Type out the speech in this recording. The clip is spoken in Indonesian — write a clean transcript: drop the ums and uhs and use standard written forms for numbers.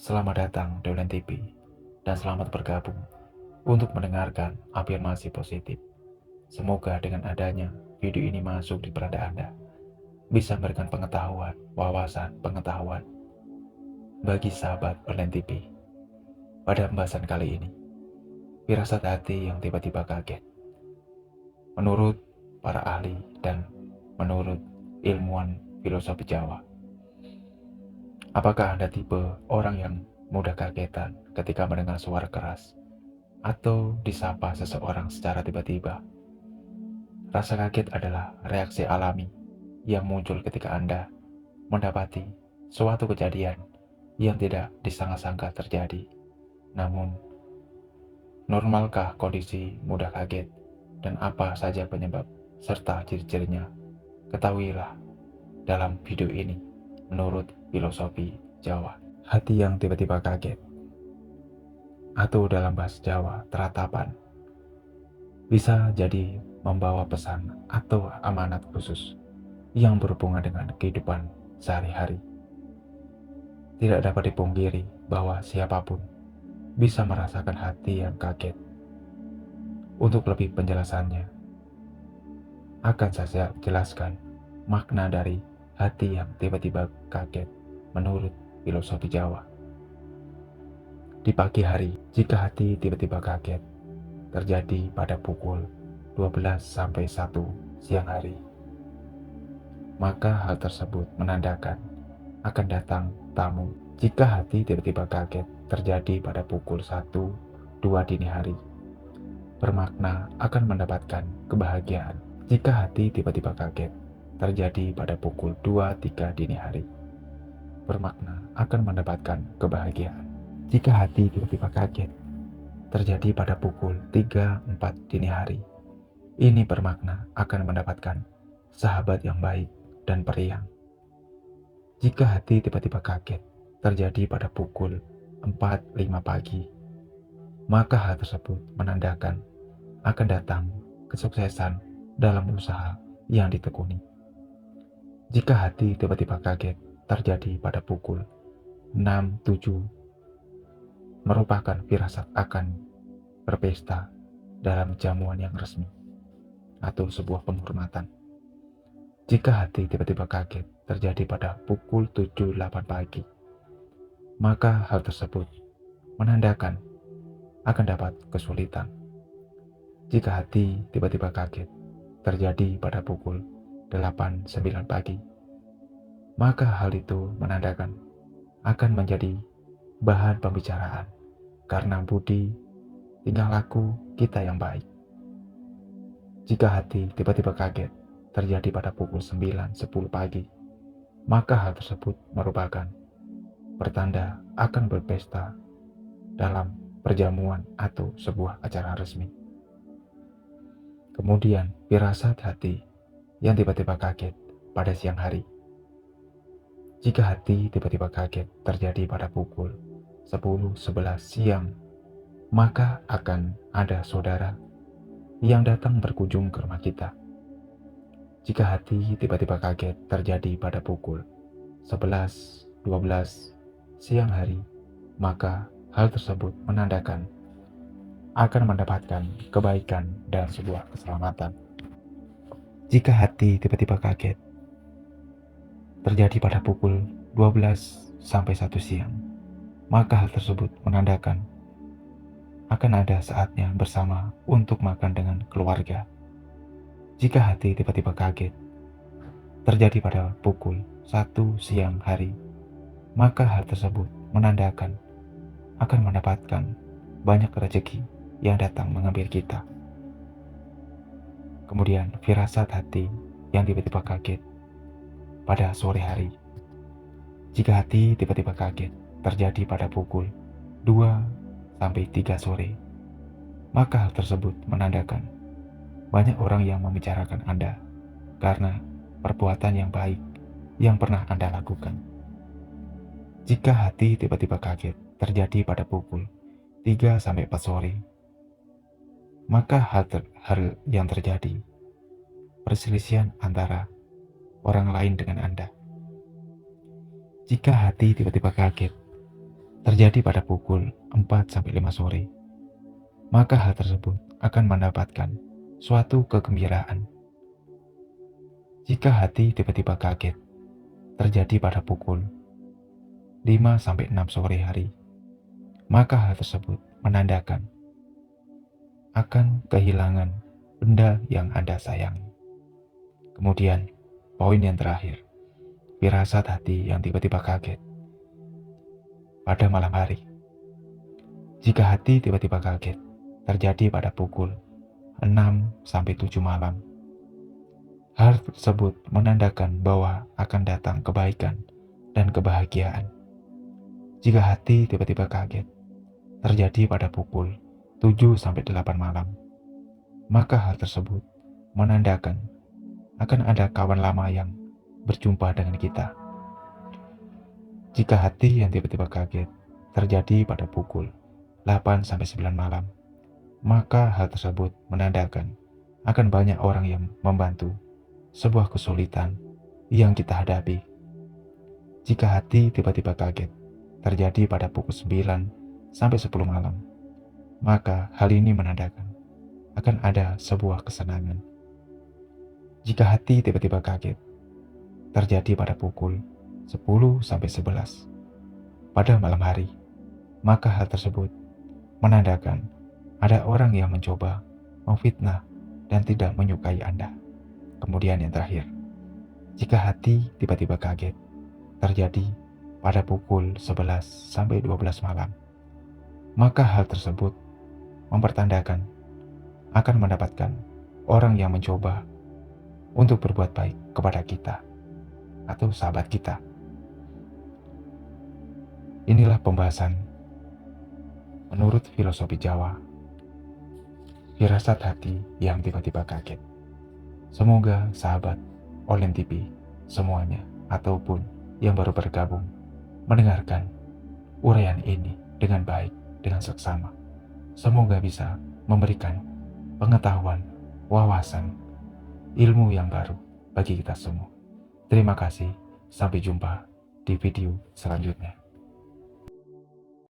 Selamat datang di Online TV dan selamat bergabung untuk mendengarkan afirmasi positif. Semoga dengan adanya video ini masuk di perada Anda bisa memberikan pengetahuan, wawasan, pengetahuan bagi sahabat Online TV. Pada pembahasan kali ini, firasat hati yang tiba-tiba kaget. Menurut para ahli dan menurut ilmuwan filosofi Jawa, apakah Anda tipe orang yang mudah kagetan ketika mendengar suara keras atau disapa seseorang secara tiba-tiba? Rasa kaget adalah reaksi alami yang muncul ketika Anda mendapati suatu kejadian yang tidak disangka-sangka terjadi. Namun, normalkah kondisi mudah kaget dan apa saja penyebab serta ciri-cirinya? Ketahuilah dalam video ini menurut filosofi Jawa. Hati yang tiba-tiba kaget atau dalam bahasa Jawa teratapan bisa jadi membawa pesan atau amanat khusus yang berhubungan dengan kehidupan sehari-hari. Tidak dapat dipungkiri bahwa siapapun bisa merasakan hati yang kaget. Untuk lebih penjelasannya, akan saya jelaskan makna dari hati yang tiba-tiba kaget menurut filosofi Jawa. Di pagi hari, jika hati tiba-tiba kaget, terjadi pada pukul 12 sampai 1 siang hari. Maka hal tersebut menandakan akan datang tamu. Jika hati tiba-tiba kaget terjadi pada pukul 1-2 dini hari, bermakna akan mendapatkan kebahagiaan. Jika hati tiba-tiba kaget terjadi pada pukul 2-3 dini hari, bermakna akan mendapatkan kebahagiaan. Jika hati tiba-tiba kaget terjadi pada pukul 3-4 dini hari, ini bermakna akan mendapatkan sahabat yang baik dan periang. Jika hati tiba-tiba kaget terjadi pada pukul 4-5 pagi, maka hal tersebut menandakan akan datang kesuksesan dalam usaha yang ditekuni. Jika hati tiba-tiba kaget terjadi pada pukul 6-7, merupakan firasat akan berpesta dalam jamuan yang resmi atau sebuah penghormatan. Jika hati tiba-tiba kaget terjadi pada pukul 7-8 pagi, maka hal tersebut menandakan akan dapat kesulitan. Jika hati tiba-tiba kaget terjadi pada pukul 8-9 pagi, maka hal itu menandakan akan menjadi bahan pembicaraan karena budi tingkah laku kita yang baik. Jika hati tiba-tiba kaget terjadi pada pukul 9-10 pagi, maka hal tersebut merupakan pertanda akan berpesta dalam perjamuan atau sebuah acara resmi. Kemudian, firasat hati yang tiba-tiba kaget pada siang hari. Jika hati tiba-tiba kaget terjadi pada pukul 10-11 siang, maka akan ada saudara yang datang berkunjung ke rumah kita. Jika hati tiba-tiba kaget terjadi pada pukul 11-12 siang hari, maka hal tersebut menandakan akan mendapatkan kebaikan dan sebuah keselamatan. Jika hati tiba-tiba kaget terjadi pada pukul 12 sampai 1 siang, maka hal tersebut menandakan akan ada saatnya bersama untuk makan dengan keluarga. Jika hati tiba-tiba kaget terjadi pada pukul 1 siang hari, maka hal tersebut menandakan akan mendapatkan banyak rezeki yang datang mengambil kita. Kemudian firasat hati yang tiba-tiba kaget pada sore hari. Jika hati tiba-tiba kaget terjadi pada pukul 2-3 sore, maka hal tersebut menandakan banyak orang yang membicarakan Anda karena perbuatan yang baik yang pernah Anda lakukan. Jika hati tiba-tiba kaget terjadi pada pukul 3-4 sore, maka hal yang terjadi perselisihan antara orang lain dengan Anda. Jika hati tiba-tiba kaget terjadi pada pukul 4-5 sore, maka hal tersebut akan mendapatkan suatu kegembiraan. Jika hati tiba-tiba kaget, terjadi pada pukul 5-6 sore hari, maka hal tersebut menandakan akan kehilangan benda yang Anda sayangi. Kemudian, poin yang terakhir, firasat hati yang tiba-tiba kaget. Pada malam hari, jika hati tiba-tiba kaget, terjadi pada pukul 6-7 malam. Hal tersebut menandakan bahwa akan datang kebaikan dan kebahagiaan. Jika hati tiba-tiba kaget, terjadi pada pukul 7-8 malam, maka hal tersebut menandakan akan ada kawan lama yang berjumpa dengan kita. Jika hati yang tiba-tiba kaget terjadi pada pukul 8-9 malam, maka hal tersebut menandakan akan banyak orang yang membantu sebuah kesulitan yang kita hadapi. Jika hati tiba-tiba kaget terjadi pada pukul 9-10 malam, maka hal ini menandakan akan ada sebuah kesenangan. Jika hati tiba-tiba kaget terjadi pada pukul 10-11 pada malam hari, maka hal tersebut menandakan ada orang yang mencoba memfitnah dan tidak menyukai Anda. Kemudian yang terakhir, jika hati tiba-tiba kaget terjadi pada pukul 11-12 malam, maka hal tersebut mempertandakan akan mendapatkan orang yang mencoba untuk berbuat baik kepada kita atau sahabat kita. Inilah pembahasan menurut filosofi Jawa, firasat hati yang tiba-tiba kaget. Semoga sahabat Olen TV semuanya ataupun yang baru bergabung mendengarkan uraian ini dengan baik, dengan seksama. Semoga bisa memberikan pengetahuan, wawasan, ilmu yang baru bagi kita semua. Terima kasih, sampai jumpa di video selanjutnya.